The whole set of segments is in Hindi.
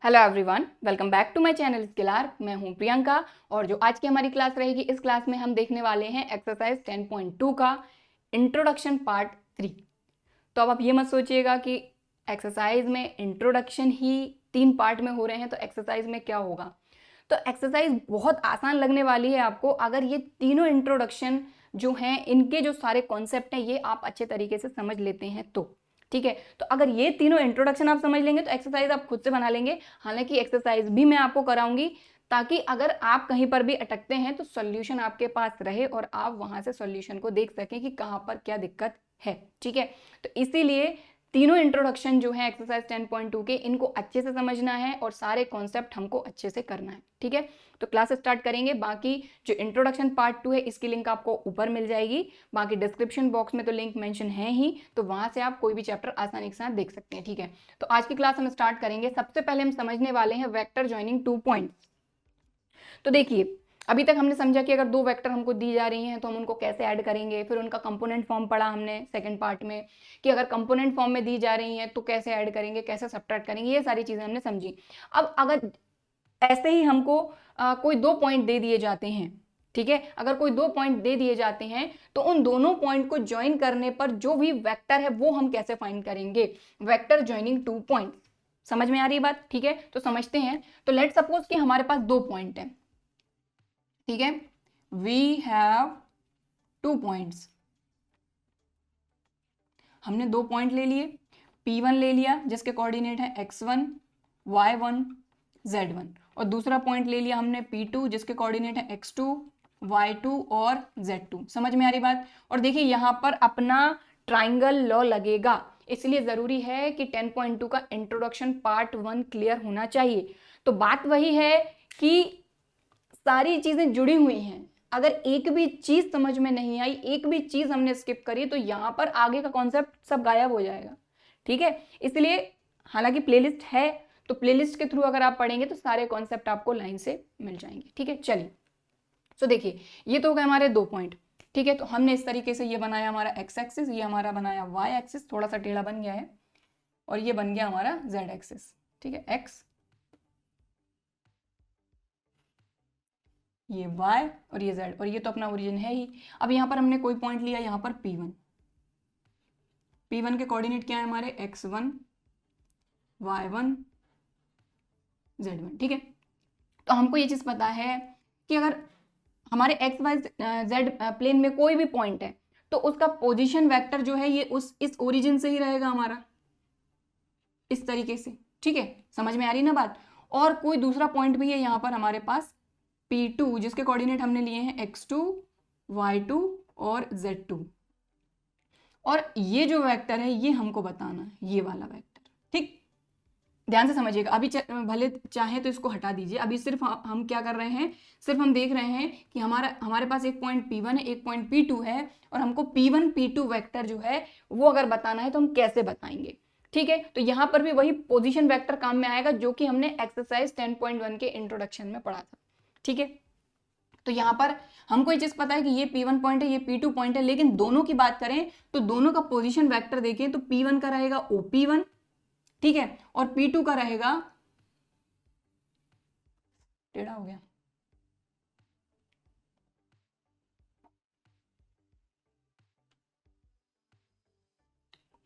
Hello everyone, welcome back to my channel Skillar. मैं हूं प्रियंका और जो आज की हमारी क्लास रहेगी, इस क्लास में हम देखने वाले हैं एक्सरसाइज 10.2 का इंट्रोडक्शन पार्ट 3। तो अब आप ये मत सोचिएगा कि एक्सरसाइज में इंट्रोडक्शन ही 3 पार्ट में हो रहे हैं तो एक्सरसाइज में क्या होगा। तो एक्सरसाइज बहुत आसान लगने वाली है आपको अगर ये तीनों इंट्रोडक्शन जो हैं, इनके जो सारे कॉन्सेप्ट हैं, ये आप अच्छे तरीके से समझ लेते हैं तो ठीक है। तो अगर ये तीनों इंट्रोडक्शन आप समझ लेंगे तो एक्सरसाइज आप खुद से बना लेंगे। हालांकि एक्सरसाइज भी मैं आपको कराऊंगी ताकि अगर आप कहीं पर भी अटकते हैं तो सॉल्यूशन आपके पास रहे और आप वहां से सॉल्यूशन को देख सकें कि कहां पर क्या दिक्कत है। ठीक है, तो इसीलिए तीनों इंट्रोडक्शन जो है एक्सरसाइज 10.2 के, इनको अच्छे से समझना है और सारे कॉन्सेप्ट हमको अच्छे से करना है। ठीक है, तो क्लास स्टार्ट करेंगे। बाकी जो इंट्रोडक्शन पार्ट 2 है, इसकी लिंक आपको ऊपर मिल जाएगी। बाकी डिस्क्रिप्शन बॉक्स में तो लिंक मेंशन है ही, तो वहां से आप कोई भी चैप्टर आसानी के साथ देख सकते हैं। ठीक है, तो आज की क्लास हम स्टार्ट करेंगे। सबसे पहले हम समझने वाले हैं वेक्टर ज्वाइनिंग 2 पॉइंट्स। तो देखिए, अभी तक हमने समझा कि अगर दो वेक्टर हमको दी जा रही हैं तो हम उनको कैसे ऐड करेंगे। फिर उनका कंपोनेंट फॉर्म पढ़ा हमने सेकंड पार्ट में कि अगर कंपोनेंट फॉर्म में दी जा रही हैं तो कैसे ऐड करेंगे, कैसे सब्ट्रैक्ट करेंगे, ये सारी चीजें हमने समझी। अब अगर ऐसे ही हमको कोई 2 पॉइंट दे दिए जाते हैं, ठीक है, अगर कोई 2 पॉइंट दे दिए जाते हैं तो उन दोनों पॉइंट को ज्वाइन करने पर जो भी वेक्टर है वो हम कैसे फाइंड करेंगे। वेक्टर ज्वाइनिंग 2 पॉइंट, समझ में आ रही है बात? ठीक है, तो समझते हैं। तो लेट सपोज कि हमारे पास 2 पॉइंट है। ठीक है, वी हैव 2 पॉइंट्स। हमने 2 पॉइंट ले लिए, P1 ले लिया जिसके कोऑर्डिनेट है x1, y1, z1, और दूसरा पॉइंट ले लिया हमने P2 जिसके कोऑर्डिनेट है x2, y2 और z2। समझ में आ रही बात? और देखिए यहां पर अपना ट्राइंगल लॉ लगेगा, इसलिए जरूरी है कि 10.2 का इंट्रोडक्शन पार्ट 1 क्लियर होना चाहिए। तो बात वही है कि सारी चीजें जुड़ी हुई हैं। अगर एक भी चीज समझ में नहीं आई, एक भी चीज हमने स्किप करी, तो यहां पर आगे का कॉन्सेप्ट सब गायब हो जाएगा। ठीक है, इसलिए हालांकि प्लेलिस्ट है, तो प्लेलिस्ट के थ्रू अगर आप पढ़ेंगे तो सारे कॉन्सेप्ट आपको लाइन से मिल जाएंगे। ठीक है, चलिए। तो देखिए, ये तो हो गए हमारे 2 पॉइंट। ठीक है, तो हमने इस तरीके से ये बनाया हमारा एक्स एक्सिस, ये हमारा बनाया वाई एक्सिस, थोड़ा सा टेढ़ा बन गया है, और ये बन गया हमारा जेड एक्सिस। ठीक है, एक्स, ये y और ये z, और ये तो अपना ओरिजिन है ही। अब यहाँ पर हमने कोई पॉइंट लिया, यहाँ पर P1। P1 के कोऑर्डिनेट क्या है हमारे? x1, y1, z1। ठीक है, तो हमको ये चीज पता है कि अगर हमारे एक्स वाई जेड प्लेन में कोई भी पॉइंट है तो उसका पोजीशन वेक्टर जो है ये इस ओरिजिन से ही रहेगा हमारा, इस तरीके से। ठीक है, समझ में आ रही ना बात? और कोई दूसरा पॉइंट भी है यहाँ पर हमारे पास P2 जिसके कोऑर्डिनेट हमने लिए हैं x2, y2 और z2, और ये जो वेक्टर है ये हमको बताना है, ये वाला वेक्टर। ठीक, ध्यान से समझिएगा। अभी भले चाहे तो इसको हटा दीजिए, अभी सिर्फ हम क्या कर रहे हैं, सिर्फ हम देख रहे हैं कि हमारे पास एक पॉइंट P1 है, एक पॉइंट P2 है, और हमको P1 P2 वेक्टर जो है वो अगर बताना है तो हम कैसे बताएंगे। ठीक है, तो यहां पर भी वही पोजीशन वेक्टर काम में आएगा जो कि हमने एक्सरसाइज 10.1 के इंट्रोडक्शन में पढ़ा था। ठीक है, तो यहां पर हमको ये चीज पता है कि ये P1 पॉइंट है, ये P2 पॉइंट है, लेकिन दोनों की बात करें तो दोनों का पोजीशन वेक्टर देखें तो P1 का रहेगा OP1, ठीक है, और P2 का रहेगा, टेढ़ा हो गया,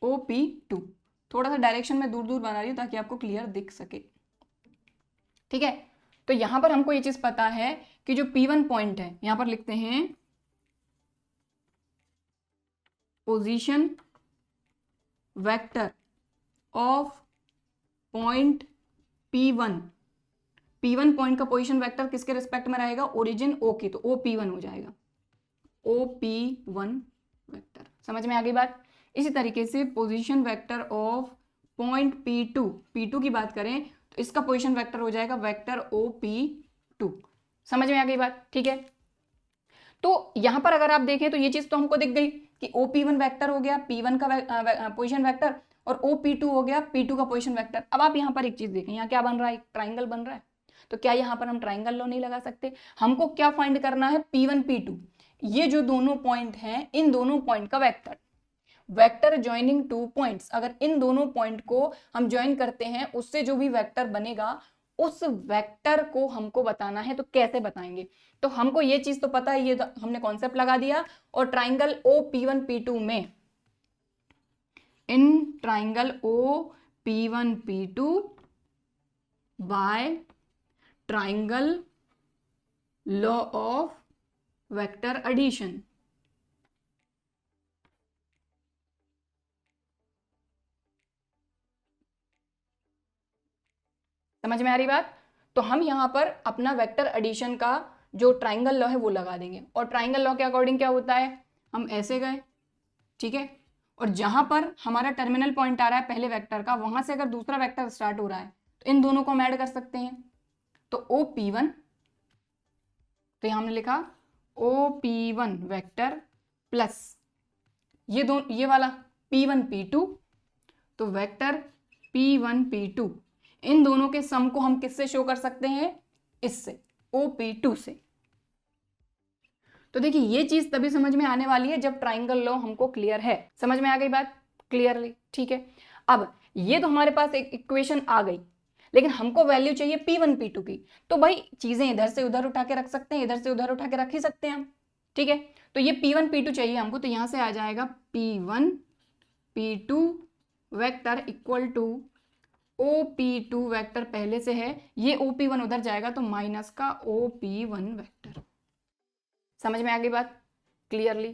OP2। थोड़ा सा डायरेक्शन में दूर दूर बना रही हूं ताकि आपको क्लियर दिख सके। ठीक है, तो यहां पर हमको ये चीज पता है कि जो P1 पॉइंट है, यहां पर लिखते हैं position vector of point P1। P1 point का पोजीशन वेक्टर किसके रिस्पेक्ट में रहेगा? ओरिजिन O की, तो OP1 हो जाएगा, OP1 वेक्टर। समझ में आ गई बात? इसी तरीके से position vector of point P2 की बात करें तो इसका पोजीशन वेक्टर हो जाएगा वेक्टर OP2। समझ में आ गई बात? ठीक है, तो यहां पर अगर आप देखें तो ये चीज तो हमको दिख गई कि OP1 वेक्टर हो गया P1 का पोजीशन वेक्टर, और OP2 हो गया P2 का पोजीशन वेक्टर। अब आप यहां पर एक चीज देखें, यहाँ क्या बन रहा है? ट्राइंगल बन रहा है। तो क्या यहां पर हम ट्राइंगल लॉ नहीं लगा सकते? हमको क्या फाइंड करना है? P1 P2, ये जो दोनों पॉइंट हैं, इन दोनों पॉइंट का vector. Vector joining two points, अगर इन दोनों पॉइंट को हम ज्वाइन करते हैं उससे जो भी वेक्टर बनेगा उस वेक्टर को हमको बताना है। तो कैसे बताएंगे? तो हमको ये चीज तो पता है, ये तो हमने कॉन्सेप्ट लगा दिया। और ट्राइंगल OP1P2 में, in triangle OP1P2 by triangle law of vector addition, समझ में आ रही बात? तो हम यहां पर अपना वेक्टर एडिशन का जो ट्राइंगल लॉ है वो लगा देंगे। और ट्राइंगल लॉ के अकॉर्डिंग क्या होता है, हम ऐसे गए, ठीक है, और जहां पर हमारा टर्मिनल पॉइंट आ रहा है पहले वेक्टर का, वहां से अगर दूसरा वेक्टर स्टार्ट हो रहा है तो इन दोनों को हम ऐड कर सकते हैं। तो OP1, तो यहां हमने लिखा OP1 वेक्टर प्लस ये वाला P1P2, तो वेक्टर P1P2, इन दोनों के सम को हम किससे शो कर सकते हैं? इससे, OP2 से। तो देखिए ये चीज तभी समझ में आने वाली है जब ट्राइंगल लॉ हमको क्लियर है। समझ में आ गई बात क्लियरली? ठीक है, अब ये तो हमारे पास एक इक्वेशन आ गई, लेकिन हमको वैल्यू चाहिए P1P2 की। तो भाई चीजें इधर से उधर उठा के रख सकते हैं, इधर से उधर उठा के रख ही सकते हैं हम, ठीक है। तो ये P1P2 चाहिए हमको, तो यहां से आ जाएगा P1P2 vector equal to OP2 vector पहले से है, ये OP1 उधर जाएगा तो माइनस का OP1 वेक्टर। समझ में आ गई बात क्लियरली?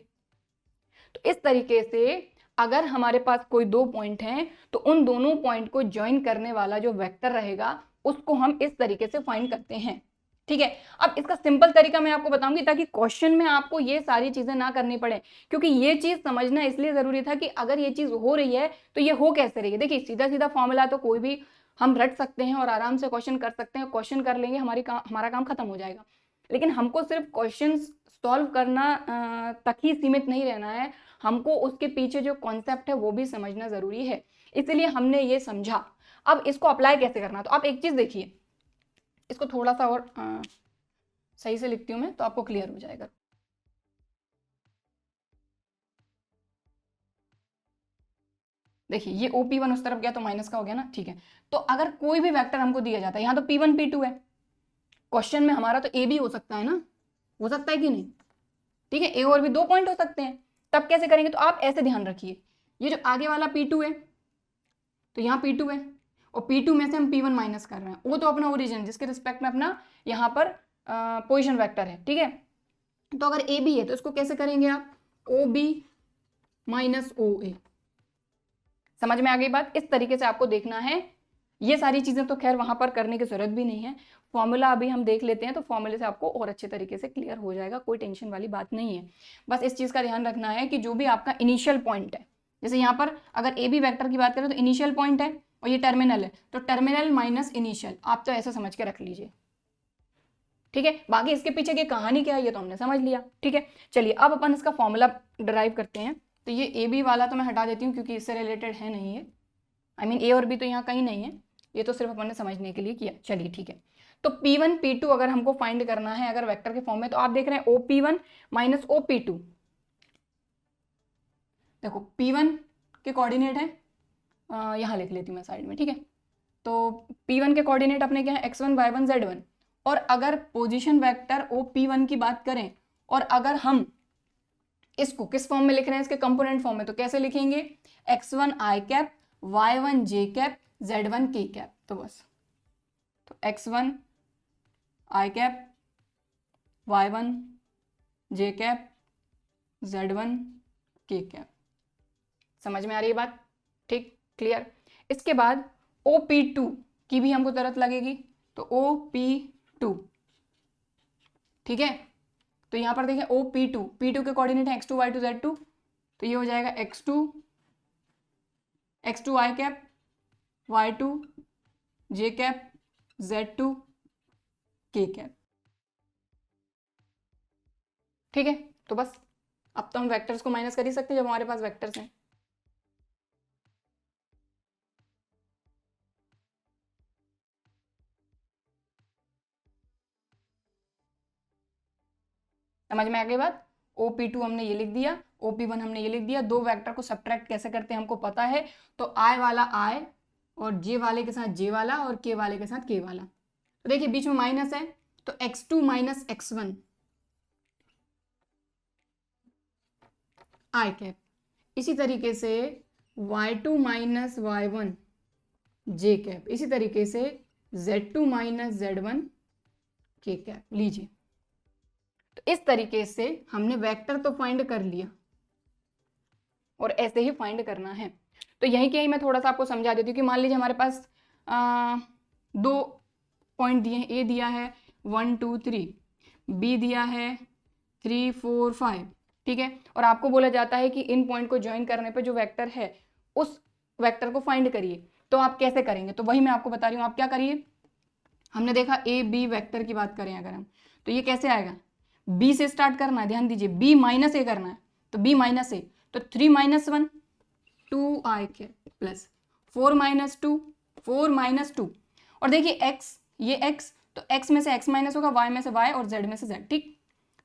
तो इस तरीके से अगर हमारे पास कोई दो पॉइंट हैं तो उन दोनों पॉइंट को ज्वाइन करने वाला जो वेक्टर रहेगा उसको हम इस तरीके से फाइंड करते हैं, ठीक है। अब इसका सिंपल तरीका मैं आपको बताऊंगी ताकि क्वेश्चन में आपको ये सारी चीजें ना करनी पड़े, क्योंकि ये चीज समझना इसलिए जरूरी था कि अगर ये चीज हो रही है तो ये हो कैसे रही है। देखिए सीधा सीधा फॉर्मूला तो कोई भी हम रट सकते हैं और आराम से क्वेश्चन कर सकते हैं, क्वेश्चन कर लेंगे हमारा काम खत्म हो जाएगा। लेकिन हमको सिर्फ क्वेश्चन सॉल्व करना तक ही सीमित नहीं रहना है, हमको उसके पीछे जो कॉन्सेप्ट है वो भी समझना जरूरी है, इसलिए हमने ये समझा। अब इसको अप्लाई कैसे करना, तो आप एक चीज देखिए, इसको थोड़ा सा और सही से लिखती हूं मैं तो आपको क्लियर हो जाएगा। देखिए ये OP1 उस तरफ गया तो माइनस का हो गया ना, ठीक है। तो अगर कोई भी वेक्टर हमको दिया जाता है, यहां तो P1P2 है, क्वेश्चन में हमारा तो A भी हो सकता है ना, हो सकता है कि नहीं? ठीक है, A और B दो पॉइंट हो सकते हैं, तब कैसे करेंगे? तो आप ऐसे ध्यान रखिए, ये जो आगे वाला P2 है तो यहाँ P2 है और P2 में से हम P1 माइनस कर रहे हैं, वो तो अपना ओरिजिन जिसके रिस्पेक्ट में अपना यहाँ पर पोजिशन वेक्टर है, ठीक है। तो अगर ए बी है तो इसको कैसे करेंगे आप? ओ बी माइनस ओ ए। समझ में आ गई बात? इस तरीके से आपको देखना है। ये सारी चीजें तो खैर वहां पर करने की जरूरत भी नहीं है, फॉर्मूला अभी हम देख लेते हैं तो फॉर्मूले से आपको और अच्छे तरीके से क्लियर हो जाएगा, कोई टेंशन वाली बात नहीं है। बस इस चीज का ध्यान रखना है कि जो भी आपका इनिशियल पॉइंट है, जैसे यहाँ पर अगर ए बी वैक्टर की बात करें तो इनिशियल पॉइंट है और ये टर्मिनल है, तो टर्मिनल माइनस इनिशियल, आप तो ऐसा समझ के रख लीजिए, ठीक है। बाकी इसके पीछे की कहानी क्या है ये तो हमने समझ लिया, ठीक है। चलिए अब अपन इसका फॉर्मूला डिराइव करते हैं। तो ये ए बी वाला तो मैं हटा देती हूँ क्योंकि इससे रिलेटेड है नहीं है, आई मीन ए और बी तो यहाँ कहीं नहीं है, ये तो सिर्फ अपन ने समझने के लिए किया। चलिए ठीक है, तो P1 P2 अगर हमको फाइंड करना है अगर वेक्टर के फॉर्म में, तो आप देख रहे हैं OP1 माइनस OP2। देखो P1 के कोऑर्डिनेट है, यहाँ लिख लेती हूँ मैं साइड में, ठीक है। तो P1 के कोऑर्डिनेट अपने क्या है? x1 y1 z1। और अगर पोजीशन वेक्टर OP1 की बात करें और अगर हम इसको किस फॉर्म में लिख रहे हैं, इसके कंपोनेंट फॉर्म में, तो कैसे लिखेंगे? x1 i cap, y1 j cap, z1 k cap. तो बस, तो x1 i cap, y1 j cap, z1 k cap. समझ में आ रही है बात? ठीक, क्लियर। इसके बाद OP2 की भी हमको जरूरत लगेगी, तो OP2, ठीक है। तो यहां पर देखिए OP2, P2 के कोऑर्डिनेट है x2 y2 z2, तो ये हो जाएगा x2 i cap, y2 j cap, z2 k cap, ठीक है। तो बस अब तो हम वेक्टर्स को माइनस कर ही सकते हैं जब हमारे पास वेक्टर्स हैं। समझ में आ गई बात? OP2 हमने ये लिख दिया OP1 हमने ये लिख दिया। दो वेक्टर को सब्ट्रैक्ट कैसे करते हैं हमको पता है, तो I वाला I और J वाले के साथ J वाला और K वाले के साथ K वाला। तो देखिए बीच में माइनस है, तो x2 minus x1 I cap. इसी तरीके से y2 minus y1 j cap. इसी तरीके से z2 minus z1 k cap. लीजिए, तो इस तरीके से हमने वेक्टर तो फाइंड कर लिया और ऐसे ही फाइंड करना है। तो यहीं के ही मैं थोड़ा सा आपको समझा देती हूँ कि मान लीजिए हमारे पास दो पॉइंट दिए हैं, ए दिया है 1 2 3, बी दिया है 3 4 5, ठीक है। और आपको बोला जाता है कि इन पॉइंट को ज्वाइन करने पे जो वेक्टर है उस वेक्टर को फाइंड करिए। तो आप कैसे करेंगे, तो वही मैं आपको बता रही हूँ। आप क्या करिए, हमने देखा ए बी वेक्टर की बात करें अगर हम, तो ये कैसे आएगा, बी से स्टार्ट करना है, ध्यान दीजिए, बी माइनस ए करना है, तो बी माइनस ए, तो 3 माइनस 1 2 आई के प्लस 4 माइनस 2 4 माइनस 2, और देखिए x, ये x, तो x में से x माइनस होगा, y में से y और z में से z, ठीक।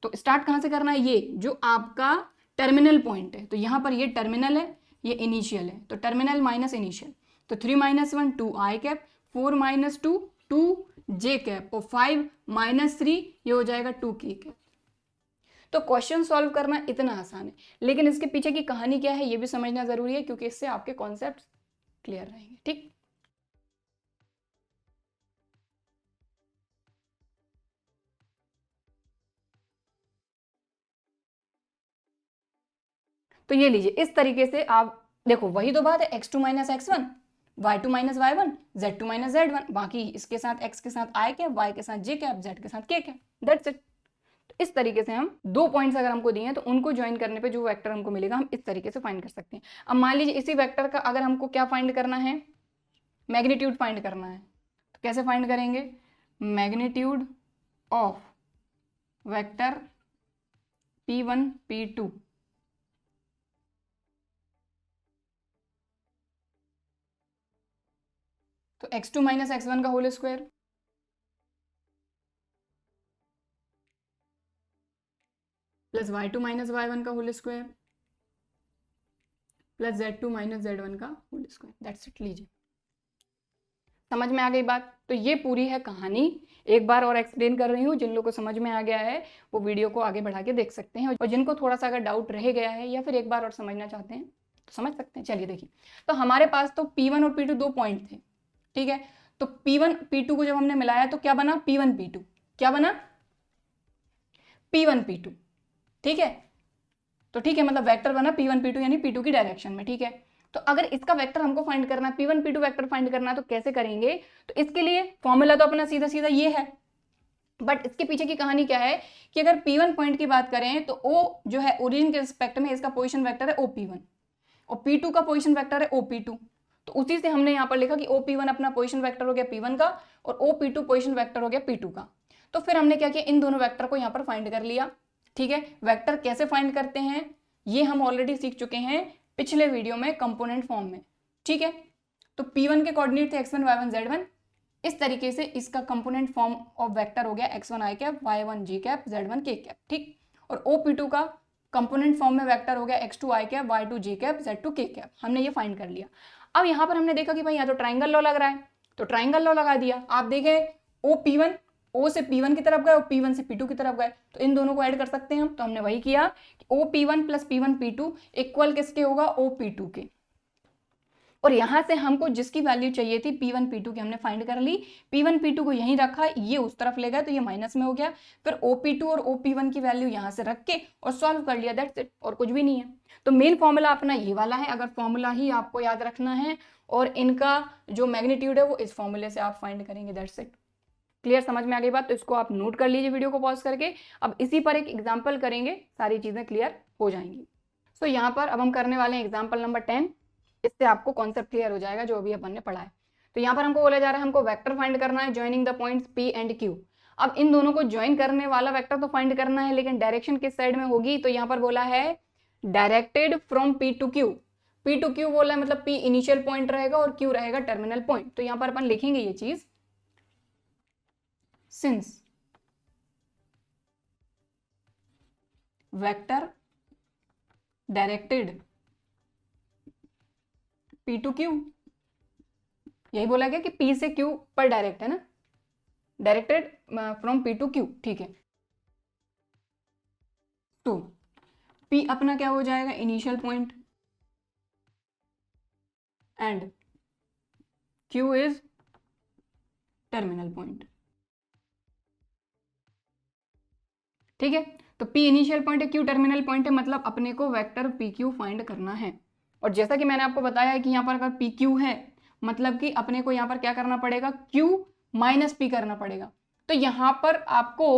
तो स्टार्ट कहाँ से करना है, ये जो आपका टर्मिनल पॉइंट है, तो यहाँ पर ये टर्मिनल है, ये इनिशियल है, तो टर्मिनल माइनस इनिशियल, तो 3 माइनस 1 2 आई कैप, 4 माइनस 2 2 जे कैप, और 5 माइनस 3 ये हो जाएगा 2 के कैप। तो क्वेश्चन सॉल्व करना इतना आसान है, लेकिन इसके पीछे की कहानी क्या है ये भी समझना जरूरी है, क्योंकि इससे आपके कॉन्सेप्ट क्लियर रहेंगे, ठीक। तो ये लीजिए, इस तरीके से आप देखो, वही तो बात है, x2 minus x1, y2 minus y1, z2 minus z1, बाकी इसके साथ x के साथ i कैप, y के साथ j कैप, z के साथ k कैप, दैट्स इट। तो इस तरीके से हम दो पॉइंट्स अगर हमको दिए हैं तो उनको ज्वाइन करने पे जो वेक्टर हमको मिलेगा हम इस तरीके से फाइंड कर सकते हैं। अब मान लीजिए इसी वेक्टर का अगर हमको क्या फाइंड करना है, मैग्नीट्यूड फाइंड करना है, तो कैसे फाइंड करेंगे, magnitude of vector p1 p2, तो x2 माइनस x1 का whole square plus y2 minus y1 का whole square plus z2 minus z1 का होल स्क्वायर, दैट्स इट। लीजिए, समझ में आ गई बात। तो ये पूरी है कहानी, एक बार और एक्सप्लेन कर रही हूँ, जिन लोगों को समझ में आ गया है वो वीडियो को आगे बढ़ा के देख सकते हैं, और जिनको थोड़ा सा अगर डाउट रह गया है या फिर एक बार और समझना चाहते हैं तो समझ सकते हैं। चलिए देखिए, तो हमारे पास तो P1 और P2 दो पॉइंट थे, ठीक है। तो P1 P2 को जब हमने मिलाया तो क्या बना, P1 P2, क्या बना, P1 P2, ठीक है। तो ठीक है, मतलब वेक्टर बना P1 P2 यानी P2 की डायरेक्शन में, ठीक है। तो अगर इसका वेक्टर हमको फाइंड करना है, P1 P2 वेक्टर फाइंड करना है, तो कैसे करेंगे, तो इसके लिए फॉर्मूला तो अपना सीधा सीधा ये है, बट इसके पीछे की कहानी क्या है कि अगर P1 पॉइंट की बात करें तो O जो है ओरिजिन के रिस्पेक्ट में इसका पोजीशन वेक्टर है OP1, और P2 का पोजीशन वेक्टर है OP2। तो उसी से हमने यहाँ पर लिखा कि OP1 अपना पोजीशन वेक्टर हो गया P1 का और OP2 पोजीशन वेक्टर हो गया P2 का। तो फिर हमने क्या किया, इन दोनों वेक्टर को यहाँ पर फाइंड कर लिया, ठीक है। वेक्टर कैसे फाइंड करते हैं ये हम ऑलरेडी सीख चुके हैं पिछले वीडियो में कंपोनेंट फॉर्म में, ठीक है। तो P1 के कोऑर्डिनेट थे x1 y1 z1, इस तरीके से इसका कंपोनेंट फॉर्म ऑफ वेक्टर हो गया x1 i cap, y1 j cap, z1 k cap, ठीक। और OP2 का कंपोनेंट फॉर्म में वेक्टर हो गया x2 i cap, y2 j cap, z2 k cap. हमने ये फाइंड कर लिया। अब यहाँ पर हमने देखा कि भाई यहाँ तो ट्राइंगल लॉ लग रहा है, तो ट्राइंगल लॉ लगा दिया। आप देखें OP1 O से P1 की तरफ गए और P1 से P2 की तरफ गए, तो इन दोनों को ऐड कर सकते हैं हम। तो हमने वही किया कि OP1 plus P1 P2 equal किसके होगा, OP2 के। और यहां से हमको जिसकी वैल्यू चाहिए थी P1 P2 की हमने फाइंड कर ली, P1 P2 को यहीं रखा, ये उस तरफ ले गए तो ये माइनस में हो गया, फिर OP2 और OP1 की वैल्यू यहां से रख के और सॉल्व कर लिया, दैट्स इट, और कुछ भी नहीं है। तो मेन फॉर्मूला अपना ये वाला है, अगर फॉर्मूला ही आपको याद रखना है और इनका जो मैग्नीट्यूड है वो इस फॉर्मूले से आप फाइंड करेंगे, दैट्स इट। क्लियर, समझ में आ गई बात। तो इसको आप नोट कर लीजिए वीडियो को पॉज करके। अब इसी पर एक एग्जाम्पल करेंगे, सारी चीजें क्लियर हो जाएंगी। सो यहाँ पर अब हम करने वाले हैं एग्जाम्पल नंबर 10, इससे आपको कॉन्सेप्ट क्लियर हो जाएगा जो अभी अपन ने पढ़ा है। तो यहाँ पर हमको बोला जा रहा है हमको वेक्टर फाइंड करना है joining the points P and Q। अब इन दोनों को ज्वाइन करने वाला वेक्टर तो फाइंड करना है, लेकिन डायरेक्शन किस साइड में होगी, तो यहाँ पर बोला है directed from P to Q। P to Q बोला है, मतलब P इनिशियल पॉइंट रहेगा और Q रहेगा टर्मिनल पॉइंट। तो यहाँ पर अपन लिखेंगे ये चीज, since vector directed P to Q, यही बोला गया कि P से Q पर डायरेक्ट है ना, directed from P to Q, ठीक है। तो P अपना क्या हो जाएगा, initial point, and Q is terminal point, ठीक है। तो P इनिशियल पॉइंट है, Q टर्मिनल पॉइंट है, मतलब अपने को वेक्टर PQ फाइंड करना है। और जैसा कि मैंने आपको बताया है कि यहाँ पर अगर PQ है मतलब कि अपने को यहाँ पर क्या करना पड़ेगा, Q माइनस P करना पड़ेगा। तो यहाँ पर आपको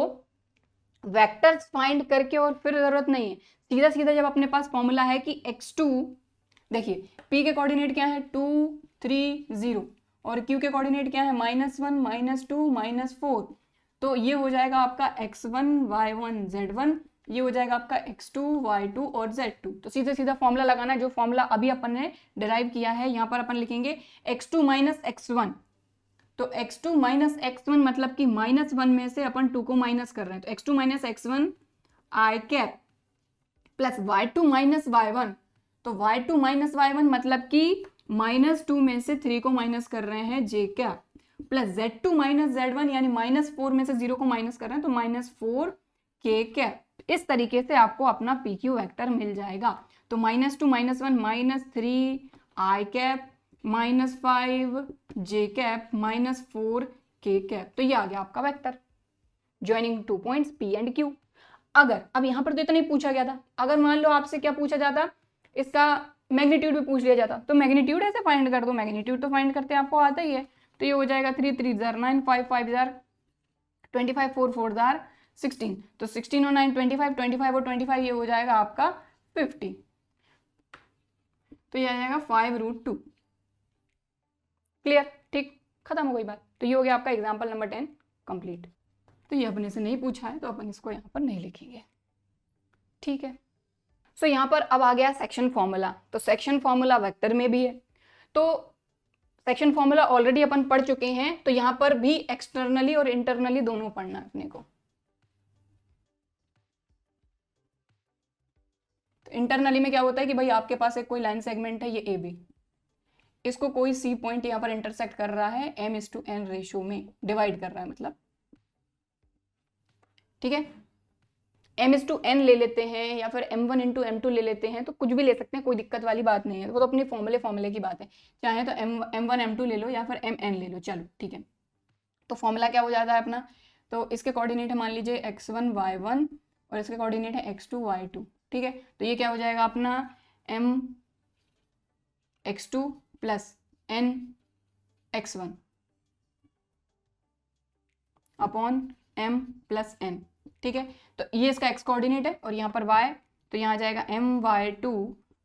वेक्टर्स फाइंड करके और फिर जरूरत नहीं है, सीधा सीधा जब अपने पास फॉर्मूला है कि x2, देखिए P के कोऑर्डिनेट क्या है 2 3 0 और Q के कोऑर्डिनेट क्या है -1 -2 -4, तो ये हो जाएगा आपका x1 y1 z1, ये हो जाएगा आपका x2 y2 और z2। तो सीधे सीधा फॉर्मूला लगाना है, जो फॉर्मूला अभी अपन ने डिराइव किया है। यहाँ पर अपन लिखेंगे x2 माइनस x1, तो x2 माइनस x1 मतलब कि -1 में से अपन 2 को माइनस कर रहे हैं, तो x2 minus x1 I cap plus y2 minus y1, तो y2 माइनस y1 मतलब कि -2 में से 3 को माइनस कर रहे हैं j cap, plus z2 minus z1 यानी -4 में से 0 को माइनस कर रहे हैं तो -4 k कैप। इस तरीके से आपको अपना PQ वेक्टर मिल जाएगा। तो -2 -1 -3 I cap -5 j cap -4 k cap, तो ये आ गया आपका vector joining 2 points P and Q। अगर अब यहाँ पर तो इतना नहीं पूछा गया था, अगर मान लो आपसे क्या पूछा जाता, इसका मैग्नीट्यूड भी पूछ लिया जाता, तो मैग्नीट्यूड ऐसे फाइंड कर दो, मैग्नीट्यूड तो फाइंड करते आपको आता ही है। तो ये हो जाएगा 3 3 9 5 5 25 4 4 16, तो 16 और 9 25 और 25 ये हो जाएगा आपका 50, तो ये आ जाएगा 5√2। क्लियर, ठीक, खत्म हो गई बात। तो ये हो गया आपका एग्जाम्पल नंबर 10 कंप्लीट। तो ये अपने से नहीं पूछा है तो अपन इसको यहाँ पर नहीं लिखेंगे, ठीक है। सो यहाँ पर अब आ गया सेक्शन फॉर्मूला। तो सेक्शन फॉर्मूला वेक्टर में भी है, तो सेक्शन फॉर्मूला ऑलरेडी अपन पढ़ चुके हैं, तो यहाँ पर भी एक्सटर्नली और इंटरनली दोनों पढ़ना है अपने को। तो इंटरनली में क्या होता है कि भाई आपके पास एक कोई लाइन सेगमेंट है, ये AB, इसको कोई C पॉइंट यहाँ पर इंटरसेक्ट कर रहा है, m:n रेशियो में डिवाइड कर रहा है मतलब, ठीक है। m:n ले लेते हैं या फिर m1 × m2 ले लेते हैं, तो कुछ भी ले सकते हैं, कोई दिक्कत वाली बात नहीं है, वो तो अपने फॉर्मूले की बात है, चाहे तो m1 m2 ले लो या फिर mn ले लो, चलो ठीक है। तो फॉर्मूला क्या हो जाता है अपना, तो इसके कोऑर्डिनेट है मान लीजिए x1 y1 और इसके कोऑर्डिनेट है x2 y2, ठीक है। तो ये क्या हो जाएगा अपना m x2 plus n x1 upon m plus n, ठीक है। तो ये इसका x कोऑर्डिनेट है और यहाँ पर y, तो यहाँ आ जाएगा my2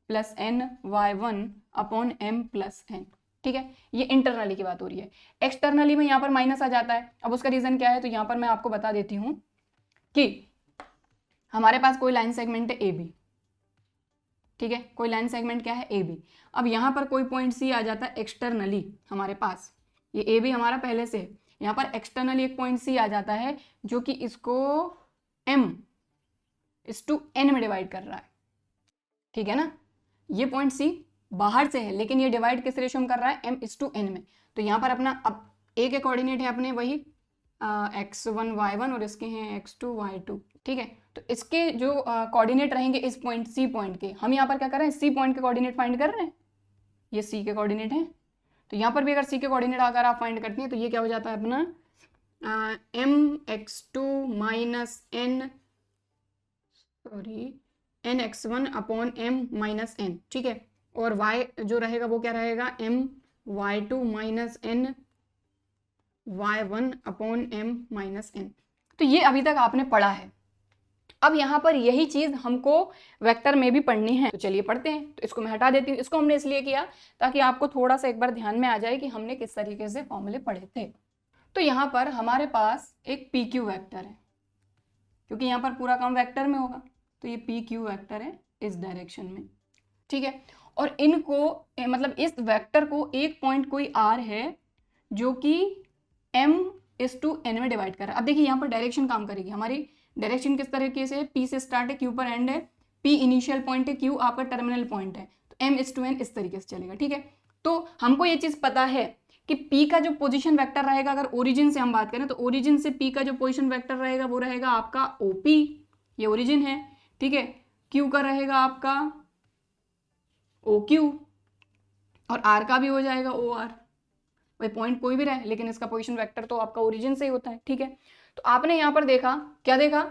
plus n y1 upon m plus n, ठीक है। ये इंटरनली की बात हो रही है। एक्सटर्नली में यहाँ पर माइनस आ जाता है, अब उसका रीजन क्या है, तो यहाँ पर मैं आपको बता देती हूँ कि हमारे पास कोई लाइन सेगमेंट है AB, ठीक है, कोई लाइन सेगमेंट क्या है AB। अब यहाँ पर कोई पॉइंट C आ जाता है एक्सटर्नली हमारे पास, ये AB हमारा पहले से है, यहाँ पर एक्सटर्नली एक पॉइंट C आ जाता है जो कि इसको m:n में डिवाइड कर रहा है, ठीक है ना। ये पॉइंट C बाहर से है लेकिन ये डिवाइड किस रेशियो में कर रहा है, m:n में। तो यहाँ पर अपना अब A के कोऑर्डिनेट है अपने वही x1 y1 और इसके हैं x2 y2, ठीक है। तो इसके जो कोऑर्डिनेट रहेंगे इस पॉइंट C पॉइंट के, हम यहाँ पर क्या कर रहे हैं, C पॉइंट के कोऑर्डिनेट फाइंड कर रहे हैं, ये C के कोऑर्डिनेट हैं। तो यहाँ पर भी अगर C के कोऑर्डिनेट अगर आप फाइंड करते हैं तो ये क्या हो जाता है अपना mx2 minus nx1 upon m minus n, ठीक है। और y जो रहेगा वो क्या रहेगा, my2 minus n y1 upon m minus n। तो ये अभी तक आपने पढ़ा है। अब यहाँ पर यही चीज हमको वेक्टर में भी पढ़नी है, तो चलिए पढ़ते हैं। तो इसको मैं हटा देती हूँ, इसको हमने इसलिए किया ताकि आपको थोड़ा सा एक बार ध्यान में आ जाए कि हमने किस तरीके से फॉर्मूले पढ़े थे। तो यहाँ पर हमारे पास एक PQ वेक्टर है, क्योंकि यहाँ पर पूरा काम वेक्टर में होगा, तो ये PQ वेक्टर है इस डायरेक्शन में, ठीक है। और इनको मतलब इस वेक्टर को एक पॉइंट कोई R है जो कि m:n में डिवाइड कर रहा है। अब देखिए यहाँ पर डायरेक्शन काम करेगी, हमारी डायरेक्शन किस तरीके से, P से स्टार्ट है, Q पर एंड है, P इनिशियल पॉइंट है, Q आपका टर्मिनल पॉइंट है, तो M/N इस तरीके से चलेगा। ठीक है, तो हमको ये चीज पता है कि P का जो पोजीशन वेक्टर रहेगा, अगर ओरिजिन से हम बात करें तो ओरिजिन से P का जो पोजीशन वेक्टर रहेगा वो रहेगा आपका OP, ये ओरिजिन है। ठीक है, Q का रहेगा आपका OQ और R का भी हो जाएगा OR। भाई पॉइंट कोई भी रहे लेकिन इसका पोजीशन वेक्टर तो आपका ओरिजिन से ही होता है। ठीक है, तो आपने यहाँ पर देखा, क्या देखा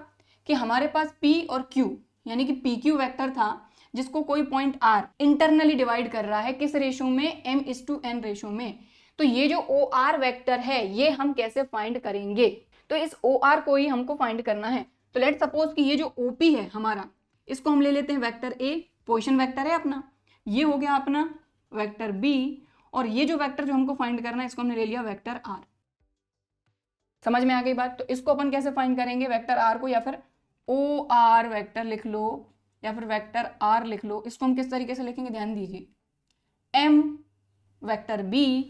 कि हमारे पास P और Q यानी कि PQ वेक्टर था जिसको कोई पॉइंट R इंटरनली डिवाइड कर रहा है, किस रेशो में, M/N रेशो में। तो ये जो OR वेक्टर है ये हम कैसे फाइंड करेंगे, तो इस OR को ही हमको फाइंड करना है। तो लेट सपोज कि ये जो OP है हमारा, इसको हम ले लेते हैं वेक्टर A, पोजीशन वेक्टर है अपना, ये हो गया अपना वेक्टर B, और ये जो वेक्टर जो हमको फाइंड करना है इसको हमने ले लिया वेक्टर R। समझ में आ गई बात? तो इसको अपन कैसे फाइंड करेंगे, वेक्टर R को या फिर OR वेक्टर लिख लो या फिर वेक्टर R लिख लो। इसको हम किस तरीके से लिखेंगे, ध्यान दीजिए, M vector B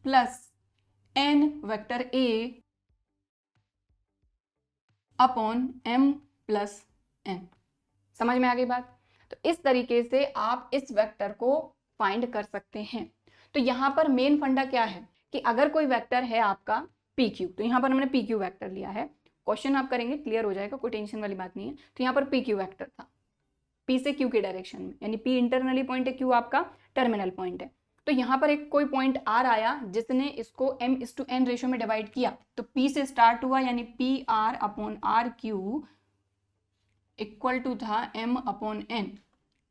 plus N vector A upon M plus N। समझ में आ गई बात? तो इस तरीके से आप इस वेक्टर को फाइंड कर सकते हैं। तो यहाँ पर मेन फंडा क्या है कि अगर कोई वेक्टर है आपका PQ, तो यहाँ पर हमने PQ वेक्टर लिया है, क्वेश्चन आप करेंगे क्लियर हो जाएगा, कोई टेंशन वाली बात नहीं है। तो यहाँ पर PQ वेक्टर था, P से Q के डायरेक्शन में, यानी P इंटरनली पॉइंट है, Q आपका टर्मिनल पॉइंट है। तो यहाँ पर एक कोई पॉइंट R आया जिसने इसको M/N रेशो में डिवाइड किया, तो P से स्टार्ट हुआ यानी PR upon RQ equal to था M/N।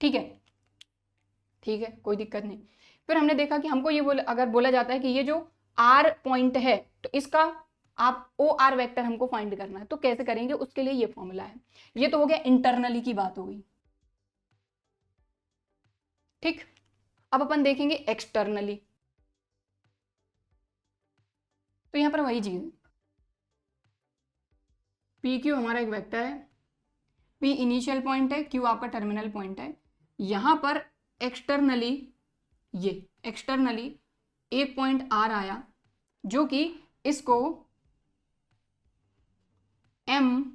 ठीक है, ठीक है, कोई दिक्कत नहीं। फिर हमने देखा कि हमको ये अगर बोला जाता है कि ये जो R पॉइंट है तो इसका आप OR वेक्टर हमको फाइंड करना है, तो कैसे करेंगे, उसके लिए ये फॉर्मूला है। ये तो हो गया इंटरनली की बात हो गई। ठीक, अब अपन देखेंगे एक्सटर्नली। तो यहां पर वही चीज है, PQ हमारा एक वेक्टर है, P इनिशियल पॉइंट है, Q आपका टर्मिनल पॉइंट है। यहां पर एक्सटर्नली, ये एक्सटर्नली एक पॉइंट R आया जो कि इसको M/N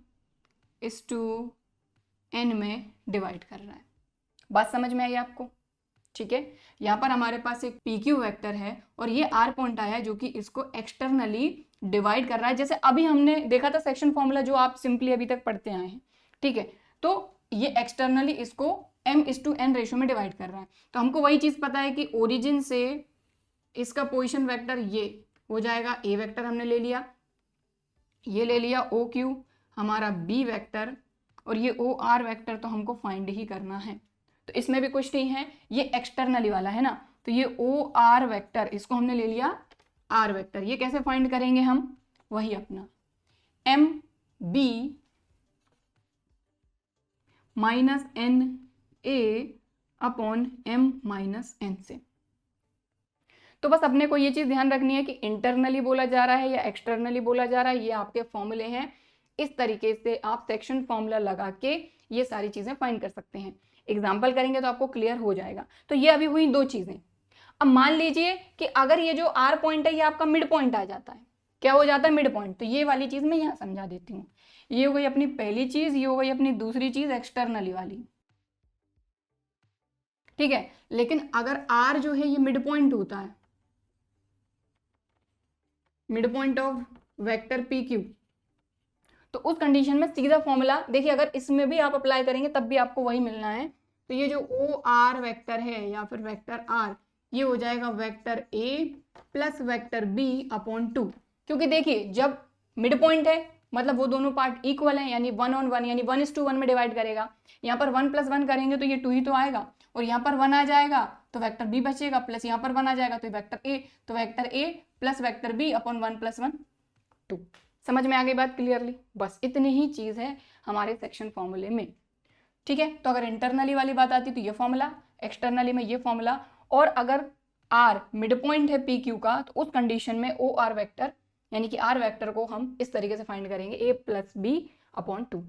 में डिवाइड कर रहा है। बात समझ में आई आपको? ठीक है, यहाँ पर हमारे पास एक PQ वेक्टर है और ये R पॉइंट आया है जो कि इसको एक्सटर्नली डिवाइड कर रहा है, जैसे अभी हमने देखा था सेक्शन फॉर्मूला जो आप सिंपली अभी तक पढ़ते आए हैं। ठीक है, तो ये एक्सटर्नली इसको M/N रेशो में डिवाइड कर रहा है। तो हमको वही चीज पता है कि ओरिजिन से इसका पोजीशन वेक्टर ये हो जाएगा A वेक्टर, हमने ले लिया, ये ले लिया OQ हमारा B वेक्टर, और ये OR वेक्टर तो हमको फाइंड ही करना है। तो इसमें भी कुछ नहीं है, ये एक्सटर्नली वाला है ना, तो ये OR वेक्टर इसको हमने ले लिया R वेक्टर। ये कैसे फाइंड करेंगे हम, वही अपना MB minus NA upon M minus N से। तो बस अपने को ये चीज ध्यान रखनी है कि इंटरनली बोला जा रहा है या एक्सटर्नली बोला जा रहा है, ये आपके फॉर्मूले हैं। इस तरीके से आप सेक्शन फॉर्मूला लगा के ये सारी चीजें फाइंड कर सकते हैं। एग्जाम्पल करेंगे तो आपको क्लियर हो जाएगा। तो ये अभी हुई दो चीजें। अब मान लीजिए कि अगर ये जो R पॉइंट है ये आपका मिड पॉइंट आ जाता है, क्या हो जाता है, मिड पॉइंट। तो ये वाली चीज मैं यहाँ समझा देती हूँ। ये हो गई अपनी पहली चीज, ये हो गई अपनी दूसरी चीज एक्सटर्नली वाली। ठीक है, लेकिन अगर R जो है ये मिड पॉइंट होता है, mid point of vector PQ, तो उस कंडीशन में सीधा फॉर्मूला देखिए, अगर इसमें भी आप अप्लाई करेंगे तब भी आपको वही मिलना है। तो ये जो OR वेक्टर है या फिर वेक्टर R, ये हो जाएगा vector A plus vector B upon 2, क्योंकि देखिए जब मिड पॉइंट है मतलब वो दोनों पार्ट इक्वल है, यानी 1/1 यानी 1:1 में डिवाइड करेगा। यहाँ पर 1 + 1 करेंगे तो ये 2 ही तो आएगा, और यहाँ पर 1 आ जाएगा तो वेक्टर B बचेगा, प्लस यहाँ पर 1 आ जाएगा तो वेक्टर A, तो vector A plus vector B upon 1 + 1 2। समझ में आ गई बात क्लियरली? बस इतनी ही चीज है हमारे सेक्शन फॉर्मूले में। ठीक है, तो अगर इंटरनली वाली बात आती तो ये फॉर्मूला, एक्सटर्नली में ये फॉर्मूला, और अगर R मिड पॉइंट है PQ का तो उस कंडीशन में OR वेक्टर यानी कि R वेक्टर को हम इस तरीके से फाइंड करेंगे A + B अपॉन 2।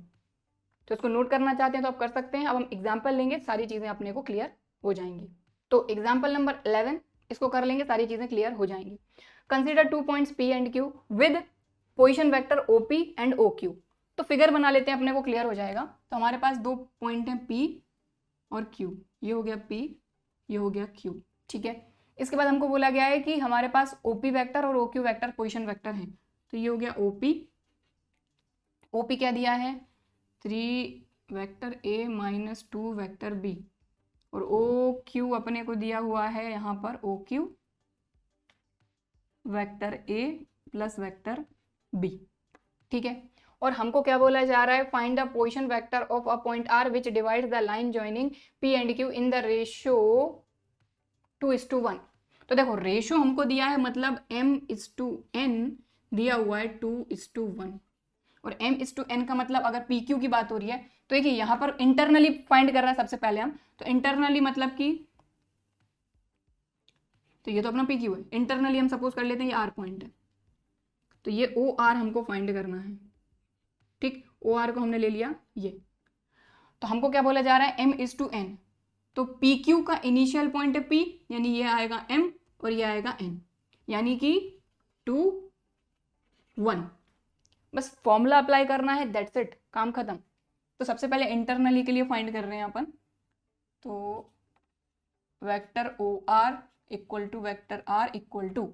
तो इसको नोट करना चाहते हैं तो आप कर सकते हैं। अब हम एग्जाम्पल लेंगे, सारी चीजें अपने को क्लियर हो जाएंगी। तो एग्जाम्पल नंबर 11 इसको कर लेंगे, सारी चीजें क्लियर हो जाएंगी। Consider 2 points P and Q with position vector OP and OQ। तो फिगर बना लेते हैं, अपने को क्लियर हो जाएगा। तो हमारे पास दो पॉइंट हैं P और Q, ये हो गया P, ये हो गया Q, ठीक है। इसके बाद हमको बोला गया है कि हमारे पास OP वेक्टर और OQ वेक्टर पोजीशन वेक्टर है। तो ये हो गया OP क्या दिया है 3 vector A minus 2 vector B, और OQ अपने को दिया हुआ है यहाँ पर OQ vector A plus vector B, ठीक है। और हमको क्या बोला जा रहा है, find the position vector of a point R which divides the line joining P and Q in the ratio 2:1। तो देखो रेशियो हमको दिया है, मतलब M:N दिया हुआ है 2:1, और M:N का मतलब अगर PQ की बात हो रही है तो देखिए यहाँ पर इंटरनली फाइंड कर रहा है सबसे पहले हम, तो इंटरनली मतलब कि, तो ये तो अपना PQ है, इंटरनली हम सपोज कर लेते हैं ये R पॉइंट है, तो ये OR हमको फाइंड करना है, ठीक। OR को हमने ले लिया ये, तो हमको क्या बोला जा रहा है M:N, तो PQ का इनिशियल पॉइंट है P, यानी ये आएगा M और ये आएगा N, यानी कि 2, 1। बस फॉर्मूला अप्लाई करना है, दैट्स इट, काम खत्म। तो सबसे पहले इंटरनली के लिए फाइंड कर रहे हैं अपन, तो vector OR equal to vector R equal to,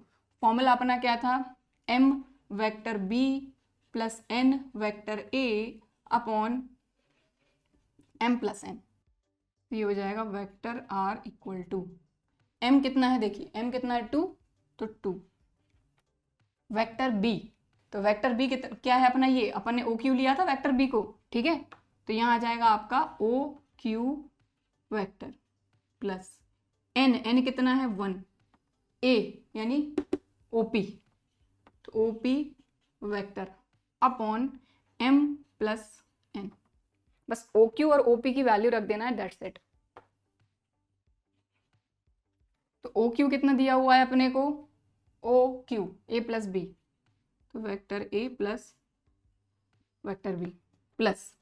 formula अपना क्या था, M vector B plus N vector A upon M plus N, ये हो जाएगा vector R equal to, M कितना है देखिए, M कितना है 2, तो 2 वेक्टर B, तो वेक्टर B क्या है अपना, ये अपन ने OQ लिया था वेक्टर B को, ठीक है। तो यहाँ आ जाएगा आपका OQ वेक्टर प्लस N कितना है 1, A यानी OP, तो OP vector upon M plus N, बस OQ और OP की वैल्यू रख देना है, दैट्स इट। तो OQ कितना दिया हुआ है अपने को, OQ A प्लस B, तो vector A plus vector B plus,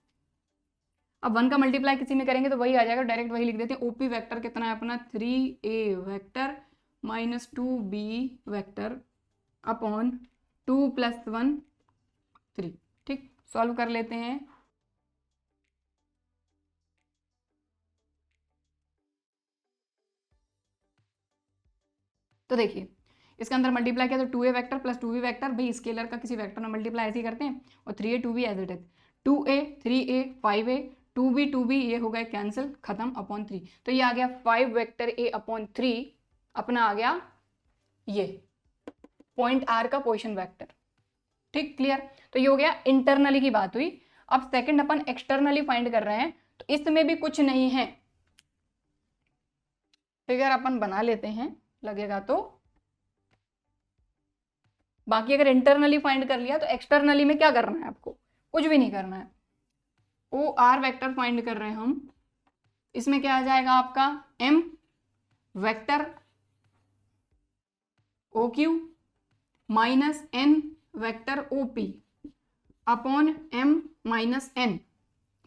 अब 1 का मल्टीप्लाई किसी में करेंगे तो वही आ जाएगा, डायरेक्ट वही लिख देते हैं। OP वेक्टर कितना है अपना 3A vector minus 2B vector upon 2 plus 1 3, ठीक। सॉल्व कर लेते हैं, तो देखिए इसके अंदर मल्टीप्लाई किया तो 2A vector plus 2B vector, भाई स्केलर का किसी वेक्टर में मल्टीप्लाई ऐसे ही करते हैं, और 3A 2B as it is, 2A 3A 5A 2B ये हो गए कैंसिल, खत्म, अपॉन 3, तो ये आ गया 5 वेक्टर A अपॉन 3, अपना आ गया ये पॉइंट R का पोजीशन वेक्टर, ठीक, क्लियर। तो ये हो गया इंटरनली की बात हुई। अब सेकंड अपन एक्सटर्नली फाइंड कर रहे हैं, तो इसमें भी कुछ नहीं है, फिगर अपन बना लेते हैं लगेगा तो, बाकी अगर इंटरनली फाइंड कर लिया तो एक्सटर्नली में क्या करना है आपको, कुछ भी नहीं करना है। OR वेक्टर फाइंड कर रहे हैं हम, इसमें क्या आ जाएगा आपका M vector OQ minus N vector OP upon M minus N,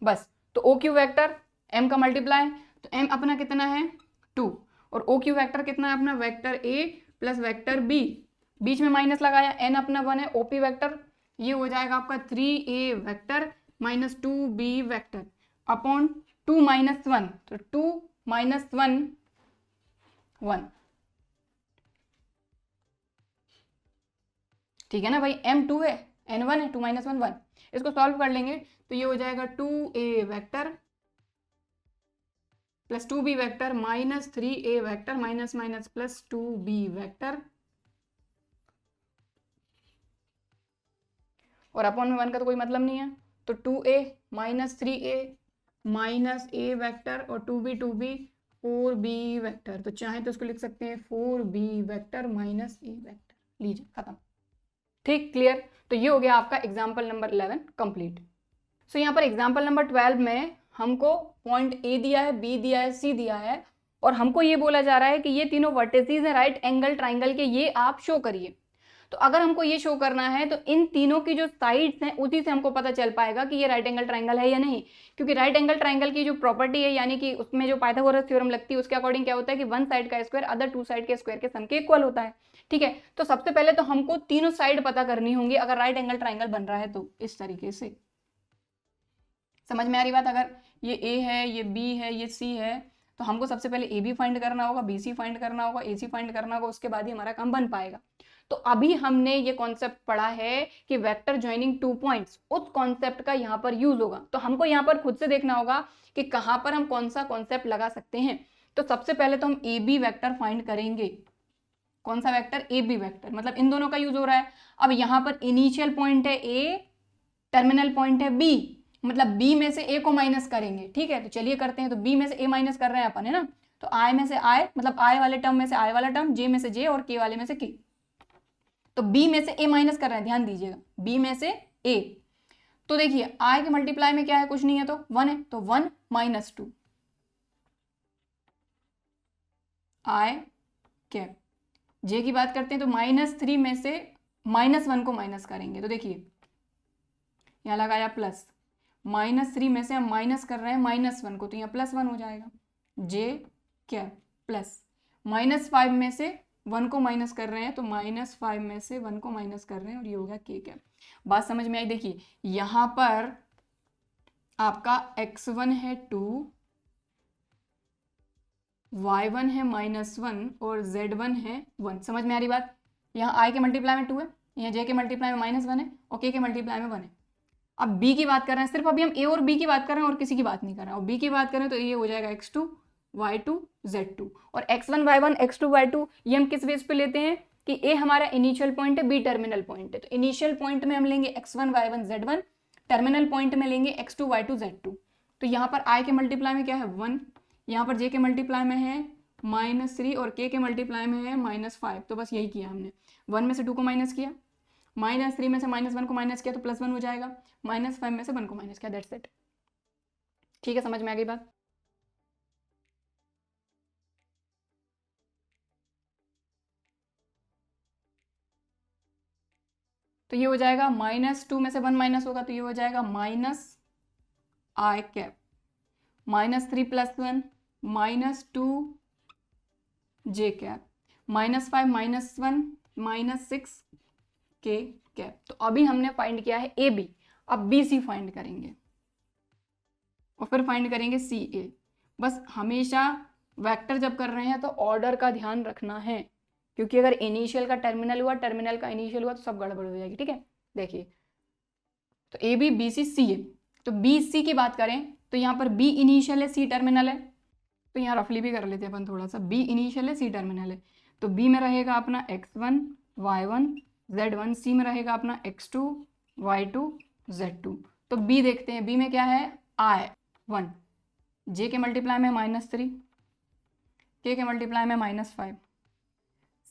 बस। तो OQ वेक्टर M का मल्टीप्लाई, तो M अपना कितना है 2, और OQ वेक्टर कितना है अपना vector A plus vector B, बीच में माइनस लगाया, N अपना 1 है, OP वेक्टर ये हो जाएगा आपका 3A vector minus 2B vector upon 2 minus 1, तो 2 माइनस 1 1, ठीक है ना भाई, M 2 है N 1 है, 2 माइनस 1 1, इसको सॉल्व कर लेंगे तो ये हो जाएगा 2A vector plus 2B vector minus 3A vector minus minus plus 2B vector, और अपॉन में 1 का तो कोई मतलब नहीं है, तो 2A minus 3A minus A vector और 2B 4B वेक्टर, तो चाहे तो इसको लिख सकते हैं 4B vector minus A vector, लीजिए खत्म, ठीक, क्लियर। तो ये हो गया आपका एग्जाम्पल नंबर 11 कंप्लीट। सो यहाँ पर एग्जाम्पल नंबर 12 में हमको पॉइंट A दिया है, B दिया है, C दिया है, और हमको ये बोला जा रहा है कि ये तीनों वर्टिसेस हैं राइट एंगल ट्राइंगल के, ये आप शो करिए। तो अगर हमको ये शो करना है तो इन तीनों की जो साइड्स हैं उसी से हमको पता चल पाएगा कि ये राइट एंगल ट्राइंगल है या नहीं, क्योंकि राइट एंगल ट्राइंगल की जो प्रॉपर्टी है, यानी कि उसमें जो पाइथागोरस थ्योरम लगती है उसके अकॉर्डिंग क्या होता है कि वन साइड का स्क्वायर अदर टू साइड के स्क्वायर के सम के इक्वल होता है, ठीक है। तो सबसे पहले तो हमको तीनों साइड पता करनी होंगी अगर राइट एंगल ट्राइंगल बन रहा है तो, इस तरीके से, समझ में आ रही बात? अगर ये ए है, ये बी है, ये सी है, तो हमको सबसे पहले ए बी फाइंड करना होगा, बी सी फाइंड करना होगा, ए सी फाइंड करना होगा, उसके बाद ही हमारा काम बन पाएगा। तो अभी हमने ये कॉन्सेप्ट पढ़ा है कि वेक्टर ज्वाइनिंग 2 पॉइंट्स, उस कॉन्सेप्ट का यहाँ पर यूज होगा। तो हमको यहाँ पर खुद से देखना होगा कि कहाँ पर हम कौन सा कॉन्सेप्ट लगा सकते हैं। तो सबसे पहले तो हम ए बी वैक्टर फाइंड करेंगे। कौन सा वेक्टर? ए बी वेक्टर, मतलब इन दोनों का यूज हो रहा है। अब यहाँ पर इनिशियल पॉइंट है ए, टर्मिनल पॉइंट है बी, मतलब बी में से ए को माइनस करेंगे। ठीक है, तो चलिए करते हैं। तो बी में से ए माइनस कर रहे हैं अपन, है ना। तो आई में से आई, मतलब आई वाले टर्म में से आई वाला टर्म, जे में से जे और के वाले में से के। तो बी में से ए माइनस कर रहे हैं, ध्यान दीजिएगा, बी में से ए। तो देखिए आई के मल्टीप्लाई में क्या है? कुछ नहीं है, तो 1 है, तो 1 माइनस 2 आई कैप। जे की बात करते हैं तो -3 में से -1 को माइनस करेंगे। तो देखिए यहाँ लगाया प्लस, -3 में से हम माइनस कर रहे हैं -1 को, तो यहाँ +1 हो जाएगा। जे कैप प्लस -5 में से 1 को माइनस कर रहे हैं, तो -5 में से 1 को माइनस कर रहे हैं, और ये हो गया के कैप। बात समझ में आई? देखिए यहाँ पर आपका x1 है 2, y1 है -1 और z1 है 1। समझ में आ रही बात? यहाँ i के मल्टीप्लाई में 2 है, यहाँ j के मल्टीप्लाई में -1 है और k के मल्टीप्लाई में 1 है। अब b की बात कर रहे हैं, सिर्फ अभी हम a और b की बात कर रहे हैं और किसी की बात नहीं कर रहे हैं। और b की बात करें तो ये हो जाएगा x2 y2 z2, और x1 y1 x2 y2 ये हम किस बेस पे लेते हैं कि a हमारा इनिशियल पॉइंट है, b टर्मिनल पॉइंट है। तो इनिशियल पॉइंट में हम लेंगे x1 y1 z1, terminal point में लेंगे x2 y2 z2। तो यहाँ पर i के मल्टीप्लाई में क्या है? 1, यहाँ पर j के मल्टीप्लाई में है -3 और k के मल्टीप्लाई में है -5। तो बस यही किया हमने, 1 में से 2 को माइनस किया, -3 में से -1 को माइनस किया तो +1 हो जाएगा, -5 में से 1 को माइनस किया, दैट्स इट। ठीक है, समझ में आ गई बात? तो ये हो जाएगा -2 में से 1 माइनस होगा, तो ये हो जाएगा -i cap, -3 + 1 -2 j cap, -5 -1 -6 k cap. तो अभी हमने फाइंड किया है ए बी, अब बी सी फाइंड करेंगे और फिर फाइंड करेंगे सी ए। बस हमेशा वेक्टर जब कर रहे हैं तो ऑर्डर का ध्यान रखना है, क्योंकि अगर इनिशियल का टर्मिनल हुआ, टर्मिनल का इनिशियल हुआ, तो सब गड़बड़ हो जाएगी। ठीक है, देखिए तो ए बी बी सी सी ए। तो बी सी की बात करें तो यहाँ पर बी इनिशियल है, सी टर्मिनल है। तो यहाँ रफली भी कर लेते हैं अपन थोड़ा सा, बी इनिशियल है, सी टर्मिनल है। तो बी में रहेगा अपना x1 y1 z1, सी में रहेगा अपना x2 y2 z2। तो बी देखते हैं, बी में क्या है? i1, जे के मल्टीप्लाई में -3, के के मल्टीप्लाई में -5।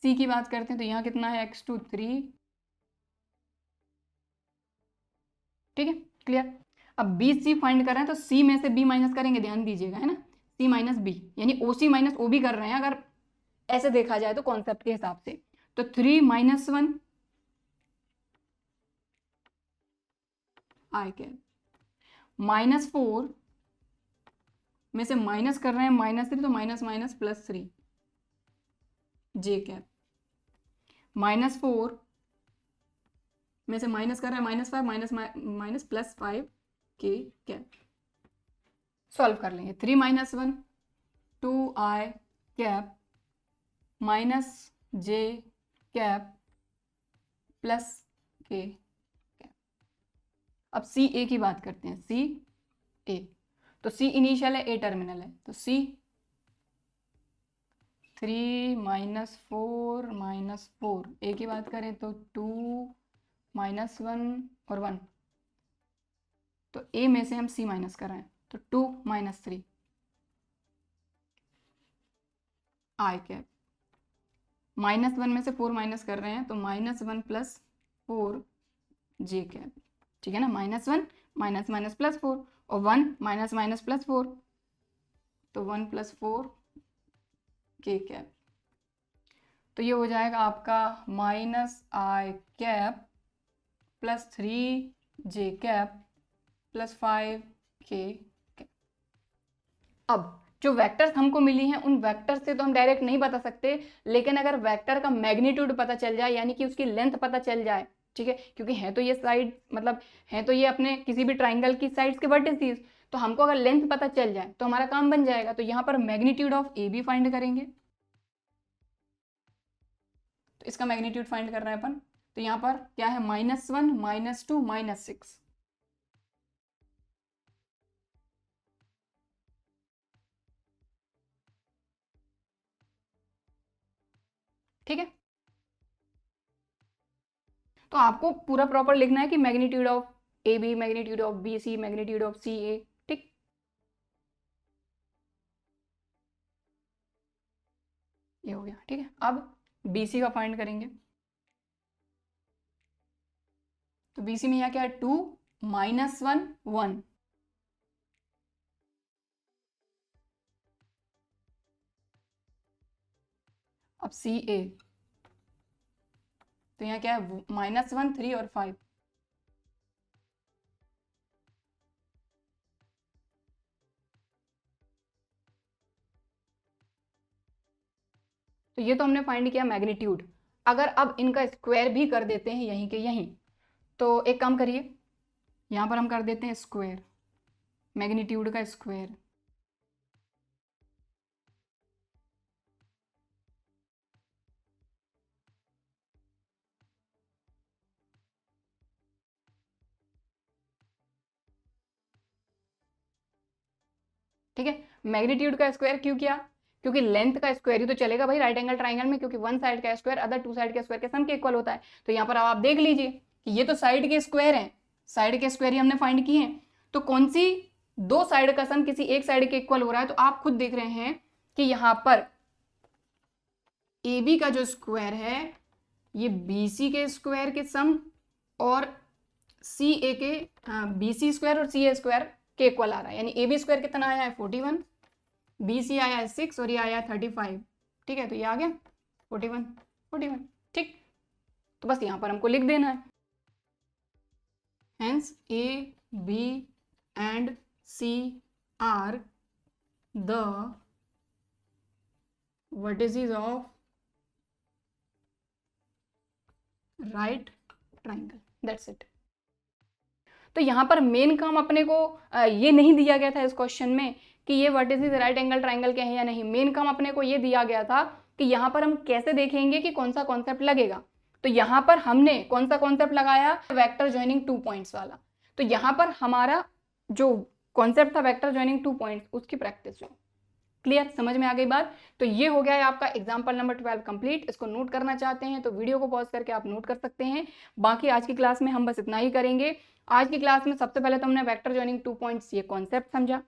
सी की बात करते हैं तो यहाँ कितना है? x2 3। ठीक है, क्लियर? अब बी सी फाइंड कर रहे हैं तो सी में से बी माइनस करेंगे, ध्यान दीजिएगा, है ना। सी माइनस बी यानी ओ सी माइनस ओ बी कर रहे हैं, अगर ऐसे देखा जाए तो कॉन्सेप्ट के हिसाब से। तो 3 - 1 आई कैप, -4 में से माइनस कर रहे हैं -3, तो माइनस +3 जे कैप, -4 में से माइनस कर रहे हैं -5 माइनस +5 के कैप। सॉल्व कर लेंगे। 3 - 1 2 आई कैप -j कैप प्लस के कैप। अब सी ए की बात करते हैं, सी ए। तो सी इनिशियल है, ए टर्मिनल है, तो सी 3 - 4 -4, ए की बात करें तो 2 -1 और 1। तो ए में से हम सी माइनस कर रहे हैं, तो 2 - 3 आई कैप, -1 में से 4 माइनस कर रहे हैं तो -1 + 4 जे कैप। ठीक है ना, -1 -+ 4 और 1 - +4, तो 1 + 4 के कैप। तो ये हो जाएगा आपका -i cap plus 3 J cap plus 5 के कैप। अब जो वेक्टर्स हमको मिली हैं उन वेक्टर से तो हम डायरेक्ट नहीं बता सकते, लेकिन अगर वेक्टर का मैग्नीट्यूड पता चल जाए, यानी कि उसकी लेंथ पता चल जाए, ठीक है, क्योंकि है तो ये साइड, मतलब है तो ये अपने किसी भी ट्राइंगल की साइड्स के वर्टिसेस, तो हमको अगर लेंथ पता चल जाए तो हमारा काम बन जाएगा। तो यहाँ पर magnitude of A B find करेंगे, तो इसका मैग्नीट्यूड फाइंड कर रहे हैं अपन। तो यहाँ पर क्या है, -1 -2 -6। ठीक है, तो आपको पूरा प्रॉपर लिखना है कि magnitude of A B, magnitude of B C, magnitude of C A. ठीक, ये हो गया। ठीक है, अब बी सी का फाइंड करेंगे। तो बी सी में यहाँ क्या है, 2 -1 1। अब सी ए, तो यहाँ क्या है, -1 3 और 5। तो ये तो हमने फाइंड किया मैग्नीट्यूड। अगर अब इनका स्क्वायर भी कर देते हैं यहीं के यहीं, तो एक काम करिए, यहाँ पर हम कर देते हैं स्क्वायर, मैग्नीट्यूड का स्क्वायर। ठीक है, मैग्नीट्यूड का स्क्वायर क्यों किया, क्योंकि लेंथ का स्क्वायर ही तो चलेगा भाई राइट एंगल ट्राइंगल में, क्योंकि वन साइड का स्क्वायर अदर टू साइड के स्क्वायर के सम के इक्वल होता है। तो यहाँ पर आप देख लीजिए कि ये तो साइड के स्क्वायर हैं, साइड के स्क्वायर ही हमने फाइंड किए हैं। तो कौन सी दो साइड का सम किसी एक साइड के इक्वल हो रहा है, तो आप खुद देख रहे हैं कि यहाँ पर ए बी का जो स्क्वायर है ये बी सी के स्क्वायर के सम और सी ए के बी सी स्क्वायर और सी ए स्क्वायर के इक्वल आ रहा है। यानी ए बी स्क्वायर कितना आया है 41, बी सी आया है 6 और ये आया है 35। ठीक है, तो ये आ गया 41 41। ठीक, तो बस यहाँ पर हमको लिख देना है, hence A B and C are the vertices of right triangle, that's it. तो यहाँ पर मेन काम अपने को ये नहीं दिया गया था इस क्वेश्चन में कि ये वर्टिसेस राइट एंगल ट्राइंगल के हैं या नहीं। मेन काम अपने को ये दिया गया था कि यहाँ पर हम कैसे देखेंगे कि कौन सा कॉन्सेप्ट लगेगा। तो यहाँ पर हमने कौन सा कॉन्सेप्ट लगाया, वेक्टर ज्वाइनिंग 2 पॉइंट्स वाला। तो यहाँ पर हमारा जो कॉन्सेप्ट था वेक्टर ज्वाइनिंग 2 पॉइंट्स, उसकी प्रैक्टिस हुई। क्लियर, समझ में आ गई बात। तो ये हो गया है आपका एग्जाम्पल नंबर 12 कंप्लीट। इसको नोट करना चाहते हैं तो वीडियो को पॉज करके आप नोट कर सकते हैं। बाकी आज की क्लास में हम बस इतना ही करेंगे। आज की क्लास में सबसे पहले तो हमने वेक्टर ज्वाइनिंग 2 पॉइंट्स ये कॉन्सेप्ट समझा,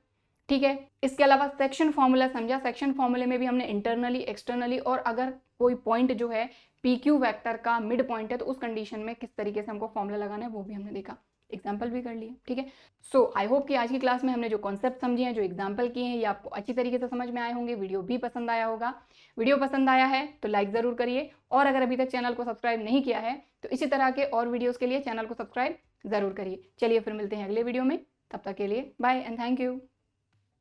ठीक है। इसके अलावा सेक्शन फॉर्मूला समझा। सेक्शन फॉर्मूले में भी हमने इंटरनली, एक्सटर्नली और अगर कोई पॉइंट जो है पी क्यू वैक्टर का मिड पॉइंट है तो उस कंडीशन में किस तरीके से हमको फॉर्मूला लगाना है वो भी हमने देखा, एग्जाम्पल भी कर लिए, ठीक है। सो आई होप कि आज की क्लास में हमने जो कॉन्सेप्ट समझे हैं, जो एग्जाम्पल किए हैं, ये आपको अच्छी तरीके से समझ में आए होंगे। वीडियो भी पसंद आया होगा। वीडियो पसंद आया है तो लाइक ज़रूर करिए, और अगर अभी तक चैनल को सब्सक्राइब नहीं किया है तो इसी तरह के और वीडियोज़ के लिए चैनल को सब्सक्राइब ज़रूर करिए। चलिए फिर मिलते हैं अगले वीडियो में, तब तक के लिए बाय एंड थैंक यू।